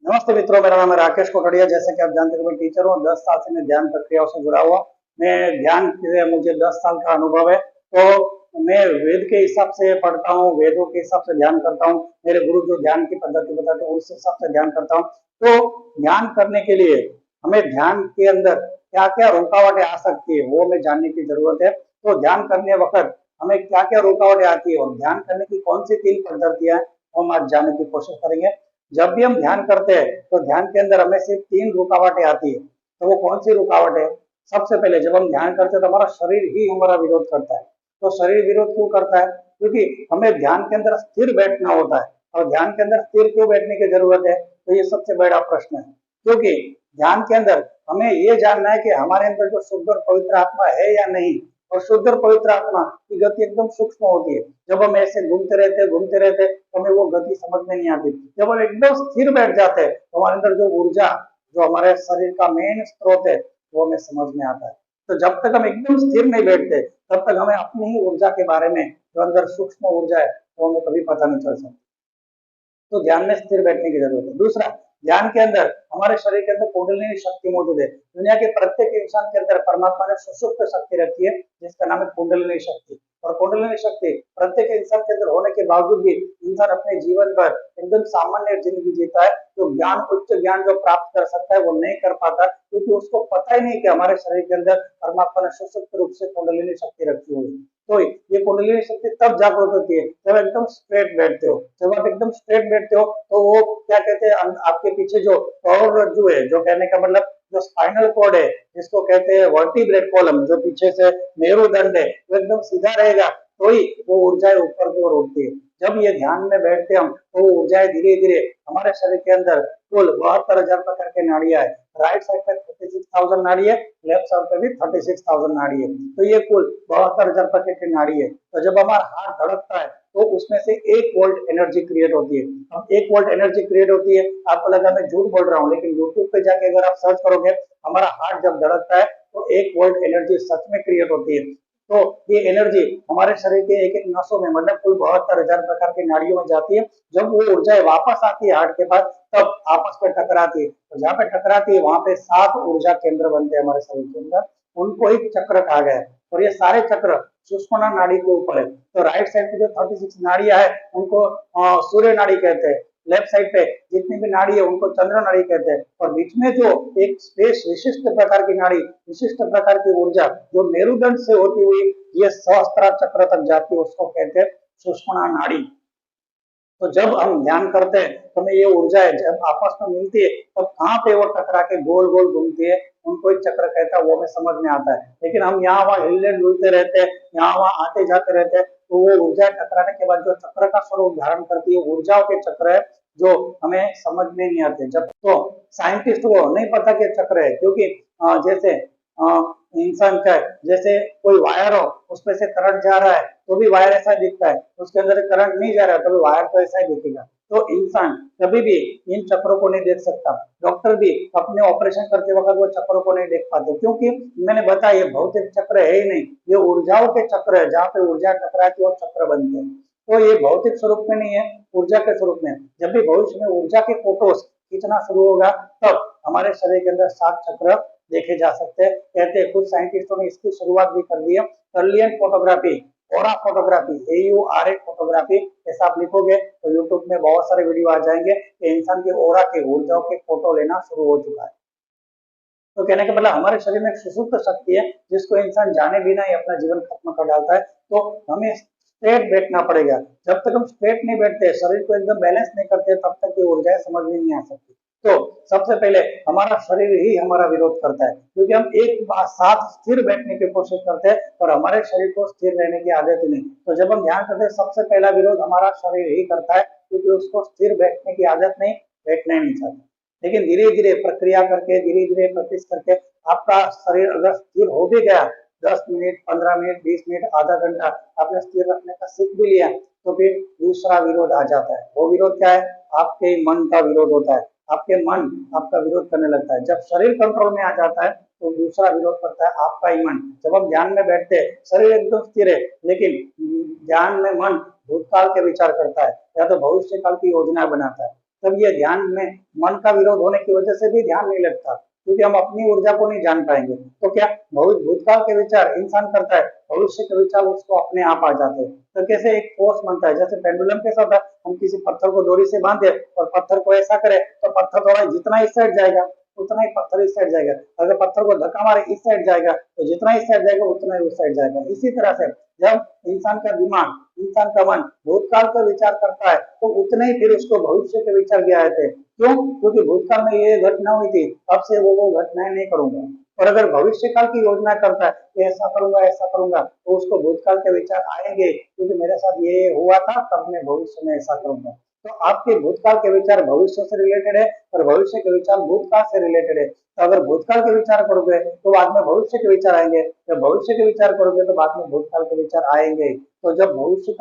नमस्ते मित्रों, मेरा नाम है राकेश कोटड़िया। जैसे कि आप जानते हैं, मैं टीचर हूँ। 10 साल से मैं ध्यान प्रक्रियाओं से जुड़ा हुआ। मैं ध्यान के मुझे 10 साल का अनुभव है। तो मैं वेद के हिसाब से पढ़ता हूँ, वेदों के हिसाब से ध्यान करता हूँ। मेरे गुरु जो ध्यान की पद्धति बताते हैं, उस हिसाब से ध्यान करता हूँ। तो ध्यान करने के लिए हमें ध्यान के अंदर क्या क्या रुकावटें आ सकती है, वो हमें जानने की जरूरत है। तो ध्यान करने वक्त हमें क्या क्या रुकावटें आती है और ध्यान करने की कौन सी 3 पद्धतियां हैं, हम आज जानने की कोशिश करेंगे। जब भी हम ध्यान करते हैं तो ध्यान के अंदर हमें सिर्फ 3 रुकावटें आती है। तो वो कौन सी रुकावट है? सबसे पहले जब हम ध्यान करते हैं तो हमारा शरीर ही हमारा विरोध करता है। तो शरीर विरोध क्यों करता है? क्योंकि हमें ध्यान के अंदर स्थिर बैठना होता है। और ध्यान के अंदर स्थिर क्यों बैठने की जरूरत है? तो ये सबसे बड़ा प्रश्न है। क्योंकि ध्यान के अंदर हमें ये जानना है कि हमारे अंदर जो शुद्ध और पवित्र आत्मा है या नहीं। और शुद्ध और पवित्र आत्मा की गति एकदम सूक्ष्म होती है। जब हम ऐसे घूमते रहते तो हमें वो गति समझ में नहीं आती। जब हम एकदम स्थिर बैठ जाते हैं तो हमारे अंदर जो ऊर्जा, जो हमारे शरीर का मेन स्रोत है, वो हमें समझ में आता है। तो जब तक हम एकदम स्थिर नहीं बैठते तब तक हमें अपनी ही ऊर्जा के बारे में, जो अंदर सूक्ष्म ऊर्जा है, वो हमें कभी पता नहीं चल सकता। तो ध्यान में स्थिर बैठने की जरूरत है। दूसरा, ध्यान के अंदर हमारे शरीर के अंदर कुंडलिनी शक्ति मौजूद है। दुनिया के प्रत्येक इंसान के अंदर परमात्मा ने सुषुप्त शक्ति रखी है, जिसका नाम है कुंडलिनी शक्ति। और कुंडलिनी शक्ति प्रत्येक इंसान के अंदर होने के बावजूद भी इंसान अपने जीवन पर एकदम सामान्य जिंदगी जीता है। तो ज्ञान, उच्च ज्ञान जो प्राप्त कर सकता है, वो नहीं कर पाता, क्योंकि उसको पता ही नहीं कि हमारे शरीर के अंदर परमात्मा ने सुषुप्त रूप से कुंडलिनी शक्ति रखी हुई है। तो ये कुंडलिनी शक्ति तब जागृत होती है जब एकदम स्ट्रेट बैठते हो। जब आप एकदम स्ट्रेट बैठते हो तो वो क्या कहते हैं, आपके पीछे जो करोड़रज्जु है, जो कहने का मतलब जो स्पाइनल कॉर्ड है, जिसको कहते हैं वर्टिब्रेट कॉलम, जो पीछे से मेरुदंड है, वो एकदम सीधा रहेगा तो ही वो ऊर्जाएं ऊपर की ओर उठती है। जब ये ध्यान में बैठते हम तो ऊर्जाएं धीरे धीरे हमारे शरीर के अंदर, कुल 72,000 प्रकार के नाड़ियां है। राइट साइड पे 36,000 नाड़ी है, लेफ्ट साइड पे भी 36,000 नाड़ी है। तो ये कुल 72,000 प्रकार की नाड़ी है। तो जब हमारा हार्ट धड़कता है तो उसमें से 1 वोल्ट एनर्जी क्रिएट होती है। अब 1 वोल्ट एनर्जी क्रिएट होती है, आपको लगा मैं झूठ बोल रहा हूँ, लेकिन यूट्यूब पे जाके अगर आप सर्च करोगे, हमारा हार्ट जब धड़कता है तो 1 वोल्ट एनर्जी सच में क्रिएट होती है। तो ये एनर्जी हमारे शरीर के एक एक नसों में, मतलब कुल 72,000 प्रकार की नाड़ियों में जाती है। जब वो ऊर्जा वापस आती है हार्ट के पास, तब आपस में टकराती है। तो जहाँ पे टकराती है वहां पे 7 ऊर्जा केंद्र बनते हैं हमारे शरीर के अंदर। उनको एक चक्र कहा गया है। और ये सारे चक्र सुषुम्ना नाड़ी के ऊपर है। तो राइट साइड पे जो 36 नाड़ियां है उनको सूर्य नाड़ी कहते हैं। लेफ्ट साइड पे जितनी भी नाड़ी है उनको चंद्र नाड़ी कहते हैं। और बीच में जो एक स्पेस, विशिष्ट प्रकार की नाड़ी, विशिष्ट प्रकार की ऊर्जा जो मेरुदंड से होती हुई ये सहस्त्रार चक्र तक जाती है, उसको कहते हैं सुषुम्ना नाड़ी। तो जब हम ध्यान करते हैं तो हमें ये ऊर्जा है जब आपस में मिलती है तो कहाँ पे वो टकरा के गोल गोल घूमती है, उनको एक चक्र कहता है, वो हमें समझ में आता है। लेकिन हम यहाँ वहाँ हिलने डुलते रहते हैं, यहाँ वहाँ आते जाते रहते हैं, तो वो ऊर्जा टकराने के बाद जो चक्र का स्वरूप धारण करती है, ऊर्जाओं के चक्र है, जो हमें समझ में नहीं आते। जब तो साइंटिस्ट को नहीं पता कि चक्र है, क्योंकि जैसे इंसान का जैसे कोई वायर हो, उसमें से करंट जा रहा है तो भी वायर ऐसा दिखता है, उसके अंदर करंट नहीं जा रहा है तो भी वायर तो ऐसा ही दिखेगा। तो इंसान कभी भी इन चक्रों को नहीं देख सकता। डॉक्टर भी अपने ऑपरेशन करते वक्त वो चक्रों को नहीं देख पाते, क्योंकि मैंने बताया ये भौतिक चक्र है ही नहीं, ये ऊर्जाओं के चक्र है। जहाँ पे ऊर्जा टकराती है वो चक्र बनते हैं। तो ये भौतिक स्वरूप में नहीं है, ऊर्जा के स्वरूप में। जब भी भविष्य में ऊर्जा के फोटोस खींचना शुरू होगा तब हमारे शरीर के अंदर 7 चक्र देखे जा सकते हैं। कहते हैं कुछ साइंटिस्टों ने इसकी शुरुआत भी कर दी है, कर्लियन फोटोग्राफी, ओरा फोटोग्राफी, AURA फोटोग्राफी। ऐसा आप लिखोगे तो यूट्यूब में बहुत सारे वीडियो आ जाएंगे कि इंसान के ओरा के, ऊर्जाओं के फोटो लेना शुरू हो चुका है। तो कहने का मतलब हमारे शरीर में एक सुषुप्त शक्ति है, जिसको इंसान जाने बिना ही अपना जीवन खत्म कर डालता है। तो हमें स्ट्रेट बैठना पड़ेगा। जब तक हम स्ट्रेट नहीं बैठते, शरीर को एकदम बैलेंस नहीं करते, तब तक ये ऊर्जाएं समझ में नहीं आ सकती। तो सबसे पहले हमारा शरीर ही हमारा विरोध करता है, क्योंकि हम एक साथ स्थिर बैठने की कोशिश करते हैं और हमारे शरीर को स्थिर रहने की आदत ही नहीं। तो जब हम ध्यान करते हैं, सबसे पहला विरोध हमारा शरीर ही करता है, क्योंकि उसको स्थिर बैठने की आदत नहीं, बैठना ही नहीं चाहता। लेकिन धीरे धीरे प्रक्रिया करके, धीरे धीरे प्रैक्टिस करके आपका शरीर अगर स्थिर हो भी गया, 10 मिनट, 15 मिनट, 20 मिनट, आधा घंटा आपने स्थिर रखने का सीख भी लिया, तो फिर दूसरा विरोध आ जाता है। वो विरोध क्या है? आपके मन का विरोध होता है। आपके मन आपका विरोध करने लगता है। जब शरीर कंट्रोल में आ जाता है तो दूसरा विरोध करता है आपका ही मन। जब हम ध्यान में बैठते हैं, शरीर एकदम स्थिर है, लेकिन ध्यान में मन भूतकाल के विचार करता है या तो भविष्य काल की योजना बनाता है। तब ये ध्यान में मन का विरोध होने की वजह से भी ध्यान नहीं लगता, क्योंकि हम अपनी ऊर्जा को नहीं जान पाएंगे। तो क्या भूतकाल के विचार इंसान करता है, भविष्य के विचार उसको अपने आप आ जाते हैं। तो कैसे एक फोर्स बनता है, जैसे पेंडुलम कैसा होता है, हम किसी पत्थर को डोरी से बांधे और पत्थर को ऐसा करे तो पत्थर थोड़ा जितना इस साइड जाएगा उतना ही पत्थर इस साइड जाएगा, अगर पत्थर को धक्का मारे इस साइड जाएगा तो जितना इस साइड जाएगा उतना ही उस साइड जाएगा। इसी तरह से जब इंसान का दिमाग, इंसान का मन भूतकाल का विचार करता है तो उतने ही फिर उसको भविष्य के विचार भी आए थे। क्यों? क्योंकि भूतकाल में ये घटना हुई थी, अब से वो घटनाएं नहीं करूंगा। और अगर भविष्य काल की योजना करता है कि ऐसा करूंगा तो उसको भूतकाल के विचार आएंगे, क्योंकि मेरे साथ ये हुआ था तब मैं भविष्य में ऐसा करूंगा। तो आपके भूतकाल के विचार भविष्य से रिलेटेड है और भविष्य के विचार भूतकाल से रिलेटेड है। तो अगर भूतकाल के विचार करोगे तो बाद में भविष्य के विचार आएंगे, जब भविष्य के विचार करोगे तो बाद में भूतकाल के विचार आएंगे। तो जब भविष्य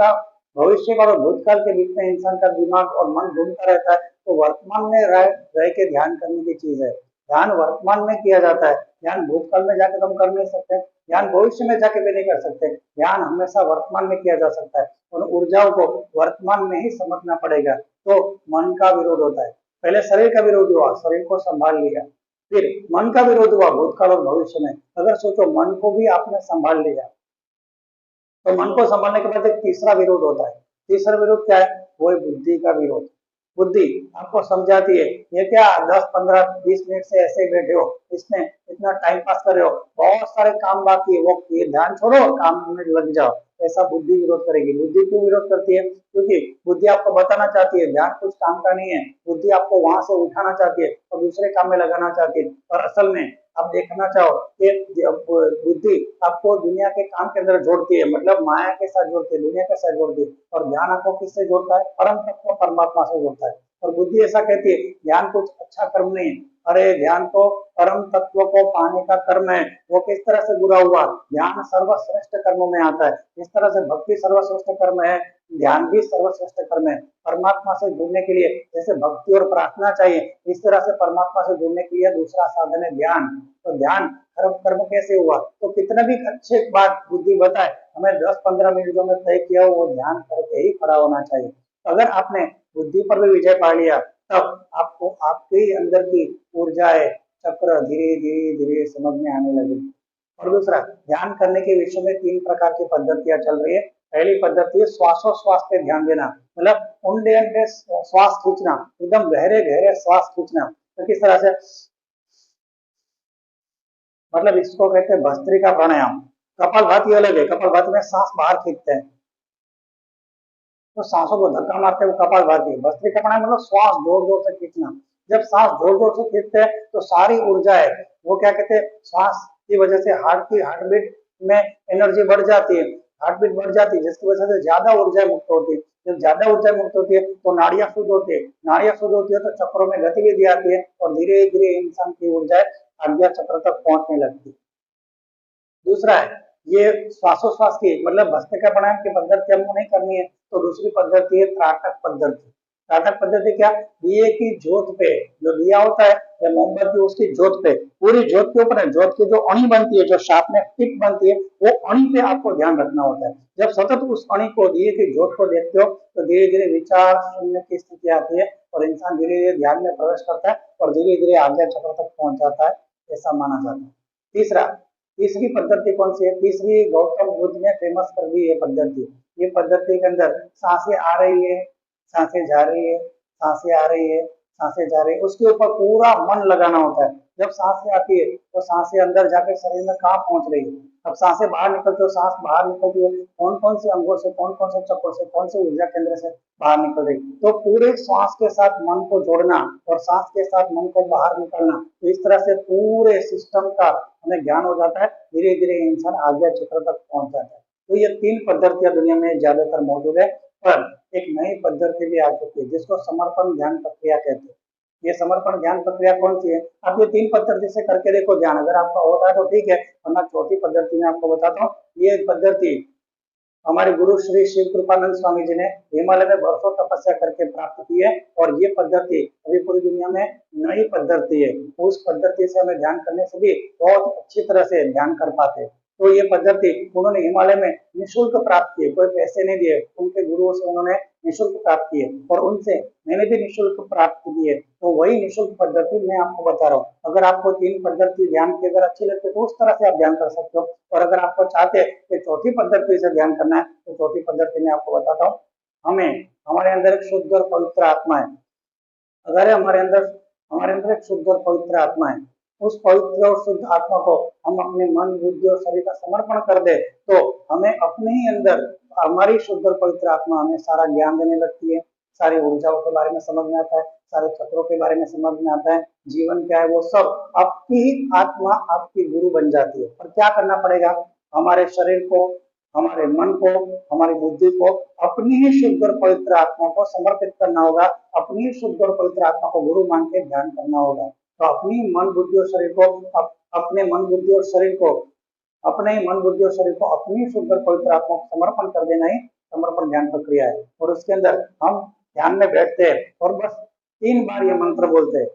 का और भूतकाल के बीच में इंसान का दिमाग और मन घूमता रहता है तो वर्तमान में रह के ध्यान करने की चीज है। ध्यान वर्तमान में किया जाता है, ध्यान भूतकाल में जाकर हम कर नहीं सकते, ध्यान भविष्य में जाके भी नहीं कर सकते। ध्यान हमेशा वर्तमान में किया जा सकता है, उन ऊर्जाओं को वर्तमान में ही समझना पड़ेगा। तो मन का विरोध होता है, पहले शरीर का विरोध हुआ, शरीर को संभाल लिया, फिर मन का विरोध हुआ भूतकाल और भविष्य में। अगर सोचो मन को भी आपने संभाल लिया तो मन को संभालने के बाद एक तीसरा विरोध होता है। तीसरा विरोध क्या है? वो है बुद्धि का विरोध। बुद्धि आपको समझाती है ये क्या 10 15 20 मिनट से ऐसे ही बैठे हो, इसमें इतना टाइम पास कर रहे हो, बहुत सारे काम बाकी है, वो ये ध्यान छोड़ो काम में लग जाओ। ऐसा बुद्धि विरोध करेगी। बुद्धि क्यों विरोध करती है? क्योंकि बुद्धि आपको बताना चाहती है ध्यान कुछ काम का नहीं है। बुद्धि आपको वहां से उठाना चाहती है और दूसरे काम में लगाना चाहती है। और असल में आप देखना चाहो कि बुद्धि आपको दुनिया के काम के अंदर जोड़ती है, मतलब माया के साथ जोड़ती है, दुनिया के साथ जोड़ती है। और ध्यान आपको किससे जोड़ता है? परम तत्व परमात्मा से जोड़ता है। और बुद्धि ऐसा कहती है ध्यान कुछ अच्छा कर्म नहीं है, अरे ध्यान तो परम तत्व को पाने का कर्म है। वो किस तरह से बुरा हुआ? ध्यान सर्वश्रेष्ठ कर्मों में आता है। इस तरह से भक्ति सर्वश्रेष्ठ कर्म है, ध्यान भी सर्वश्रेष्ठ कर्म है। परमात्मा से जुड़ने के लिए जैसे भक्ति और प्रार्थना चाहिए, इस तरह से परमात्मा से जुड़ने के लिए दूसरा साधन है ध्यान। तो ध्यान कर्म कैसे हुआ? तो कितना भी अच्छे बात बुद्धि बताए, हमें 10 15 मिनट जो मैं तय किया हो वो ध्यान करके ही खड़ा होना चाहिए। अगर आपने बुद्धि पर भी विजय पा लिया तब आपको आपके अंदर की ऊर्जाएं चक्र धीरे धीरे धीरे समझ में आने लगेगी। और दूसरा, ध्यान करने के विषय में 3 प्रकार की पद्धतियां चल रही है। पहली पद्धति है श्वासोश्वास पे ध्यान देना, मतलब ऊंडे अंडे श्वास खींचना, एकदम गहरे गहरे श्वास खींचना। तो किस तरह से? मतलब इसको कहते हैं भस्त्रिका प्राणायाम। कपालभाति अलग है, कपालभाति में सांस बाहर खींचते हैं, तो सांसों को धक्का मारते हुए कपालभाति। भस्त्रिका प्राणायाम मतलब श्वास जोर जोर से खींचना। जब सांस जोर जोर से खींचते हैं तो सारी ऊर्जा है वो क्या कहते हैं, श्वास की वजह से हार्ट बीट में एनर्जी बढ़ जाती है, हार्ट बीट बढ़ जाती है, जिसकी वजह से ज्यादा ऊर्जा मुक्त होती है। जब ज्यादा ऊर्जा मुक्त होती है तो नाड़ियां शुद्ध होती है, नाड़ियां शुद्ध होती है तो चक्रों में गतिविधि आती है और धीरे धीरे इंसान की ऊर्जा आज्ञा चक्र तक पहुंचने लगती है। दूसरा है ये श्वासोश्वास की, मतलब भस्त्रिका प्राणायाम की पद्धति हमको नहीं करनी है तो दूसरी पद्धति है त्राटक पद्धति। त्राटक पद्धति क्या? दिए की जोत पे, जो दिया होता है या मोमबत्ती, उसकी जोत पे, पूरी जोत के ऊपर जोत की जो अणी बनती है, जो शाप में टिप बनती है, वो अणी पे आपको ध्यान रखना होता है। जब सतत उस अणी को, दिए की जोत को देखते हो तो धीरे धीरे विचार शून्य की स्थिति आती है और इंसान धीरे धीरे ध्यान में प्रवेश करता है और धीरे धीरे आज्ञा चक्र तक पहुंच जाता है, ऐसा माना जाता है। तीसरी पद्धति कौन सी है? तीसरी गौतम बुद्ध ने फेमस कर दी ये पद्धति। ये पद्धति के अंदर सांसें आ रही है, सांसें जा रही है, सांसें आ रही है, सांसें जा रही है, उसके ऊपर पूरा मन लगाना होता है। जब सांसें आती है तो सांसें अंदर जाकर शरीर में कहाँ पहुंच रही है, अब सांसें बाहर निकलती है, सांस बाहर निकलती है, कौन कौन से अंगों से, कौन कौन से चक्रों से, कौन से ऊर्जा केंद्र से बाहर निकल रही। तो पूरे श्वास के साथ मन को जोड़ना और सांस के साथ मन को बाहर निकलना, तो इस तरह से पूरे सिस्टम का हमें ज्ञान हो जाता है। धीरे धीरे इंसान आज्ञा चक्र तक पहुंच जाता है। तो ये 3 पद्धतियां दुनिया में ज्यादातर मौजूद है, पर एक नई पद्धति भी आ चुकी है जिसको समर्पण ध्यान प्रक्रिया कहते हैं। ये समर्पण ध्यान प्रक्रिया कौन सी है? आप ये 3 पद्धति से करके देखो ध्यान, अगर आपका होता है तो ठीक है, वरना चौथी पद्धति में आपको बताता हूँ। ये पद्धति हमारे गुरु श्री शिव कृपानंद स्वामी जी ने हिमालय में वर्षों तपस्या करके प्राप्त की है और ये पद्धति अभी पूरी दुनिया में नई पद्धति है। उस पद्धति से हमें ध्यान करने से भी बहुत अच्छी तरह से ध्यान कर पाते हैं। तो ये पद्धति उन्होंने हिमालय में निःशुल्क प्राप्त की, कोई पैसे नहीं दिए, उनके गुरुओं से उन्होंने निःशुल्क प्राप्त किए और उनसे मैंने भी निःशुल्क प्राप्त किए, तो वही निःशुल्क पद्धति मैं आपको बता रहा हूँ। अगर आपको 3 पद्धति ध्यान की अगर अच्छी लगती है तो उस तरह से आप ध्यान कर सकते हो, और अगर आपको चाहते हैं कि चौथी पद्धति से ध्यान करना है तो चौथी पद्धति मैं आपको बताता हूँ। हमें हमारे अंदर एक शुद्ध और पवित्र आत्मा है। अगर हमारे अंदर एक शुद्ध और पवित्र आत्मा है, उस पवित्र और शुद्ध आत्मा को हम अपने मन, बुद्धि और शरीर का समर्पण कर दे, तो हमें अपने ही अंदर हमारी शुद्ध और पवित्र आत्मा हमें सारा ज्ञान देने लगती है, सारी ऊर्जाओं के बारे में समझ में आता है, सारे चक्रों के बारे में समझ में आता है, जीवन क्या है वो सब। आपकी ही आत्मा आपकी गुरु बन जाती है। और क्या करना पड़ेगा? हमारे शरीर को, हमारे मन को, हमारी बुद्धि को अपनी ही शुद्ध और पवित्र आत्मा को समर्पित करना होगा, अपनी ही शुद्ध और पवित्र आत्मा को गुरु मान के ध्यान करना होगा। तो अपनी मन बुद्धि और शरीर को अपने मन बुद्धि और शरीर को अपने ही मन बुद्धि और शरीर को अपनी शुद्ध और पवित्र आत्मा को समर्पण कर देना ही समर्पण ध्यान प्रक्रिया है। और उसके अंदर हम ध्यान में बैठते हैं और बस 3 बार ये मंत्र बोलते हैं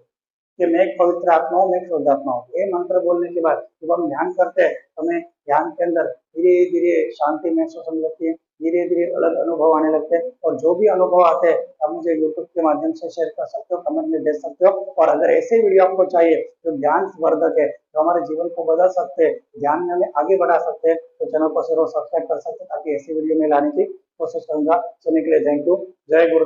कि मैं एक पवित्र आत्मा हूँ, मैं एक शुद्ध आत्मा हूँ। ये मंत्र बोलने के बाद जब हम ध्यान करते हैं तो हमें ध्यान के अंदर धीरे धीरे शांति महसूस होने लगती है, धीरे धीरे अलग अनुभव आने लगते हैं। और जो भी अनुभव आते हैं आप मुझे यूट्यूब के माध्यम से शेयर कर सकते हो, कमेंट में दे सकते हो। और अगर ऐसे वीडियो आपको चाहिए जो ज्ञान वर्धक है, जो हमारे जीवन को बदल सकते हैं, ध्यान में हमें आगे बढ़ा सकते हैं, तो चैनल को जरूर सब्सक्राइब कर सकते हैं, ताकि ऐसी वीडियो में लाने की कोशिश करूंगा। सुनने के लिए थैंक यू। जय गुरु।